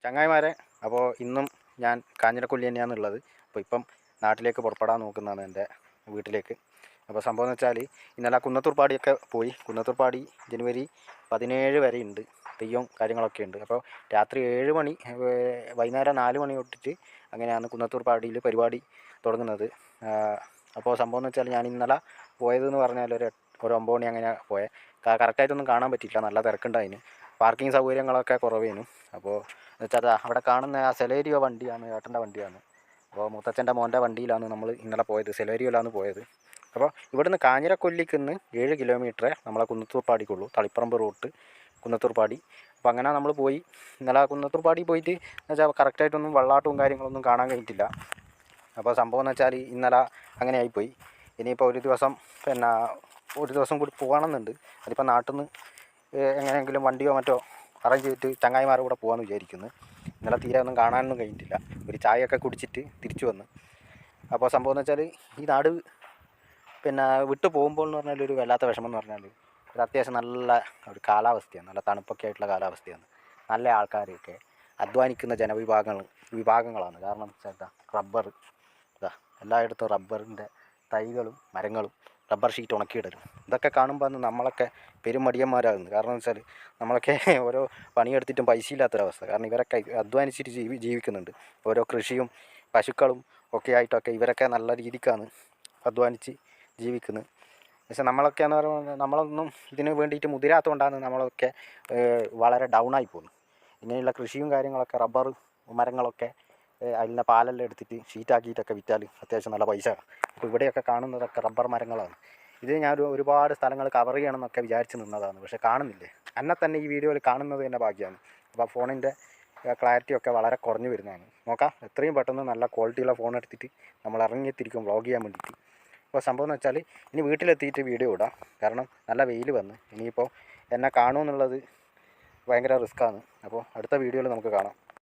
ചങ്ങായിമാരെ, അപ്പോൾ ഇന്നും ഞാൻ കാഞ്ഞിരക്കൊല്ലി തന്നെയാണുള്ളത്. അപ്പോൾ ഇപ്പം നാട്ടിലേക്ക് പുറപ്പെടാൻ നോക്കുന്നതാണ് എൻ്റെ വീട്ടിലേക്ക്. അപ്പോൾ സംഭവം എന്ന് വെച്ചാൽ ഇന്നലെ കുന്നത്തൂർപ്പാടിയൊക്കെ പോയി. കുന്നത്തൂർപ്പാടി ജനുവരി 17 വരെ ഉണ്ട്, തെയ്യവും കാര്യങ്ങളൊക്കെ ഉണ്ട്. അപ്പോൾ രാത്രി 7 മണി വൈകുന്നേരം 4 മണി തൊട്ടിട്ട് അങ്ങനെയാണ് കുന്നത്തൂർപ്പാടിയിൽ പരിപാടി തുടങ്ങുന്നത്. അപ്പോൾ സംഭവം എന്ന് വെച്ചാൽ ഞാൻ ഇന്നലെ പോയതെന്ന് പറഞ്ഞാൽ ഒരു 9 മണി അങ്ങനെ പോയത്. കറക്റ്റായിട്ടൊന്നും കാണാൻ പറ്റിയില്ല, നല്ല തിരക്കുണ്ടായിന്. പാർക്കിംഗ് സൗകര്യങ്ങളൊക്കെ കുറവേനു. അപ്പോൾ എന്ന് വെച്ചാൽ അവിടെ കാണുന്ന ആ സെലേരിയോ വണ്ടിയാണ് ഏട്ടൻ്റെ വണ്ടിയാണ്. അപ്പോൾ മുത്തച്ഛൻ്റെ മോൻ്റെ വണ്ടിയിലാണ് നമ്മൾ ഇന്നലെ പോയത്, സെലേരിയോയിലാണ് പോയത്. അപ്പോൾ ഇവിടുന്ന് കാഞ്ഞിരക്കൊല്ലിക്കുന്ന് 7 കിലോമീറ്ററേ നമ്മളെ കുന്നത്തൂർപ്പാടിക്കുള്ളൂ, തളിപ്പറമ്പ് റൂട്ട് കുന്നത്തൂർപ്പാടി. അപ്പോൾ അങ്ങനെ നമ്മൾ പോയി. ഇന്നലെ കുന്നത്തൂർപ്പാടി പോയിട്ട് എന്ന് വെച്ചാൽ കറക്റ്റായിട്ടൊന്നും വെള്ളാട്ടവും കാര്യങ്ങളൊന്നും കാണാൻ കഴിഞ്ഞിട്ടില്ല. അപ്പോൾ സംഭവം എന്ന് വെച്ചാൽ ഇന്നലെ അങ്ങനെ ആയിപ്പോയി. ഇനിയിപ്പോൾ ഒരു ദിവസം കൂടി പോകണമെന്നുണ്ട്. അതിപ്പോൾ നാട്ടിൽ നിന്ന് എങ്ങനെയെങ്കിലും വണ്ടിയോ മറ്റോ അറേഞ്ച് ചെയ്തിട്ട് ചങ്ങായിമാരുടെ കൂടെ പോകാമെന്ന് വിചാരിക്കുന്നു. ഇന്നലെ തീരെ ഒന്നും കാണാനൊന്നും കഴിഞ്ഞിട്ടില്ല. ഒരു ചായയൊക്കെ കുടിച്ചിട്ട് തിരിച്ചു വന്നു. അപ്പോൾ സംഭവം എന്ന് വെച്ചാൽ ഈ നാട് വിട്ടു പോകുമ്പോൾ എന്ന് പറഞ്ഞാൽ ഒരു വല്ലാത്ത വിഷമം എന്ന് പറഞ്ഞാൽ ഒരു അത്യാവശ്യം നല്ല ഒരു കാലാവസ്ഥയാണ്, നല്ല തണുപ്പൊക്കെ ആയിട്ടുള്ള കാലാവസ്ഥയാണ്. നല്ല ആൾക്കാരൊക്കെ അധ്വാനിക്കുന്ന വിഭാഗങ്ങളാണ്. കാരണം ചേട്ടാ റബ്ബർ എല്ലായിടത്തും റബ്ബറിൻ്റെ തൈകളും മരങ്ങളും റബ്ബർ ഷീറ്റ് ഉണക്കിയിടലും ഇതൊക്കെ കാണുമ്പോൾ നമ്മളൊക്കെ പെരും മടിയന്മാരാകുന്നു. കാരണം എന്ന് വെച്ചാൽ നമ്മളൊക്കെ ഓരോ പണിയെടുത്തിട്ടും പൈസ ഇല്ലാത്തൊരവസ്ഥ. കാരണം ഇവരൊക്കെ അധ്വാനിച്ചിട്ട് ജീവിക്കുന്നുണ്ട്. ഓരോ കൃഷിയും പശുക്കളും ഒക്കെ ആയിട്ടൊക്കെ ഇവരൊക്കെ നല്ല രീതിക്കാണ് അധ്വാനിച്ച് ജീവിക്കുന്നത്. പക്ഷേ നമ്മളൊക്കെ എന്ന് പറയുമ്പോൾ നമ്മളൊന്നും ഇതിന് വേണ്ടിയിട്ട് മുതിരാത്തതുകൊണ്ടാണ് നമ്മളൊക്കെ വളരെ ഡൗണായി പോകുന്നത്. ഇങ്ങനെയുള്ള കൃഷിയും കാര്യങ്ങളൊക്കെ റബ്ബർ മരങ്ങളൊക്കെ അതിൻ്റെ പാലെല്ലാം എടുത്തിട്ട് ഷീറ്റാക്കിയിട്ടൊക്കെ വിറ്റാൽ അത്യാവശ്യം നല്ല പൈസ. അപ്പോൾ ഇവിടെയൊക്കെ കാണുന്നതൊക്കെ റബ്ബർ മരങ്ങളാണ്. ഇത് ഞാൻ ഒരുപാട് സ്ഥലങ്ങൾ കവർ ചെയ്യണമെന്നൊക്കെ വിചാരിച്ച് നിന്നതാണ്, പക്ഷേ കാണുന്നില്ലേ. എന്നെ തന്നെ ഈ വീഡിയോയിൽ കാണുന്നത് തന്നെ ഭാഗ്യമാണ്. അപ്പോൾ ഫോണിൻ്റെ ക്ലാരിറ്റിയൊക്കെ വളരെ കുറഞ്ഞു വരുന്നതാണ്. നോക്കാം എത്രയും പെട്ടെന്ന് നല്ല ക്വാളിറ്റിയുള്ള ഫോൺ എടുത്തിട്ട് നമ്മൾ ഇറങ്ങിത്തിരിക്കും വ്ളോഗ് ചെയ്യാൻ വേണ്ടിയിട്ട്. അപ്പോൾ സംഭവം എന്ന് വെച്ചാൽ ഇനി വീട്ടിലെത്തിയിട്ട് വീഡിയോ ഇടാം. കാരണം നല്ല വെയിൽ വന്ന് ഇനിയിപ്പോൾ എന്നെ കാണുമെന്നുള്ളത് ഭയങ്കര റിസ്ക്കാണ്. അപ്പോൾ അടുത്ത വീഡിയോയിൽ നമുക്ക് കാണാം.